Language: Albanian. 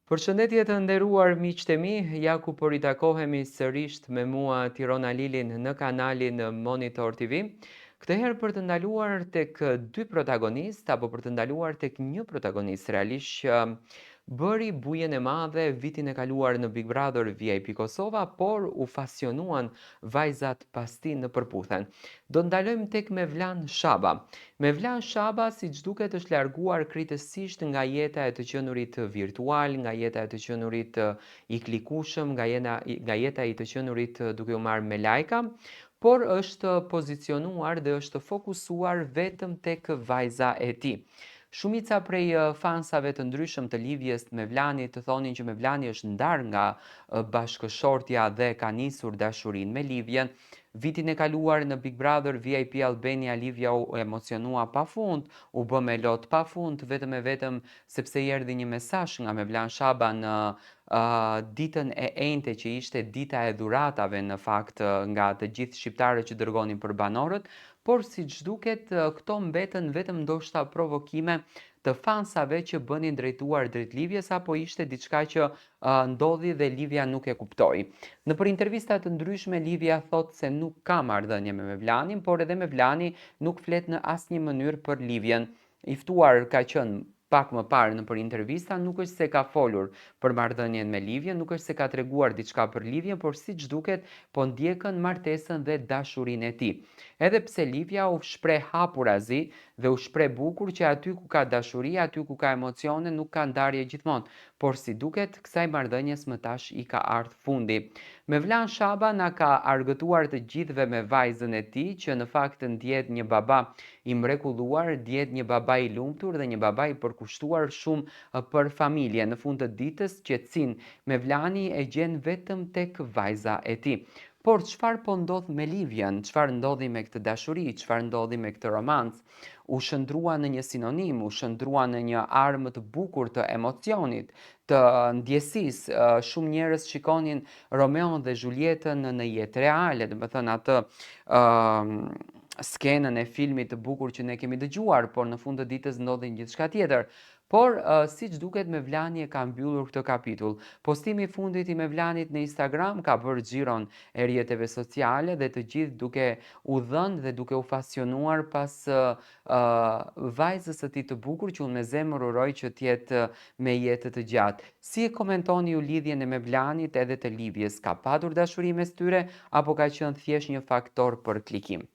Përshëndetje të nderuar miqtë e mi, ja ku po ritakohemi sërish me mua Tirona Lilin në kanalin Monitor TV. Këtë herë për të ndaluar tek dy protagonist apo për të ndaluar tek një protagonist realisht që bëri bujen e madhe vitin e kaluar në Big Brother VIP Kosova, por u fasionuan vajzat pas tij në përputhen. Do ndalojmë tek Mevlan Shaba. Mevlan Shaba, siç duket, është larguar kritësisht nga jeta e të qenurit virtual, nga jeta e të qenurit i klikushëm, nga jeta i të qenurit duke u marrë me lajka, por është pozicionuar dhe është fokusuar vetëm tek vajza e tij. Shumica prej fansave të ndryshëm të lidhjes Mevlanit të thonin që Mevlani është ndarë nga bashkëshortja dhe ka nisur dashurinë me Livjen. Vitin e kaluar në Big Brother VIP Albania, Livja u emocionua pafund, u bë me lot pafund, vetëm e vetëm sepse i erdhi një mesazh nga Mevlan Shaba në ditën e enjte që ishte dita e dhuratave në fakt nga të gjithë shqiptarët që dërgonin për banorët, por siç duket këto mbetën vetëm ndoshta provokime të fansave që bënin drejtuar drejt Livjes apo ishte diçka që ndodhi dhe Livja nuk e kuptoi. Në për intervista të ndryshme Livja thot se nuk ka marrëdhënie me Mevlanin, por edhe Mevlani nuk flet në asnjë mënyrë për Livjen. I ftuar ka qenë pak më parë në për intervista, nuk është se ka folur për marrëdhënien me Livjen, nuk është se ka treguar diçka për Livjen, por siç duket po ndjekën martesën dhe dashurinë e tij. Edhe pse Livja u shpreh hapurazi dhe u shpreh bukur që aty ku ka dashuri, aty ku ka emocione, nuk ka ndarje gjithmonë, por si duket kësaj marrëdhënies më tash i ka ardhur fundi. Mevlan Shaba na ka argëtuar të gjithëve me vajzën e tij që në fakt ndjet një baba i mrekulluar, ndjet një baba i lumtur dhe një baba i përkushtuar shumë për familje. Në fund të ditës qetësinë Mevlani e gjen vetëm tek vajza e tij. Por çfarë po ndodh me Livjen? Çfarë ndodhi me këtë dashuri? Çfarë ndodhi me këtë romancë? U shndrua në një sinonim, u shndrua në një armë të bukur të emocionit, të ndjesisë. Shumë njerëz shikonin Romeo dhe Julietën në jetë reale, domethënë atë skenën e filmit të bukur që ne kemi dëgjuar, por në fund të ditës ndodhi gjithçka tjetër. Por siç duket Mevlani e ka mbyllur këtë kapitull. Postimi i fundit i Mevlanit në Instagram ka bërë xhiron e rrjeteve sociale dhe të gjithë duke u dhënë dhe duke u fasionuar pas vajzës së tij të bukur që unë me zemër uroj që të jetë me jetë të gjatë. Si e komentoni ju lidhjen e Mevlanit edhe të Livjes? Ka patur dashuri mes tyre apo ka qenë thjesht një faktor për klikim?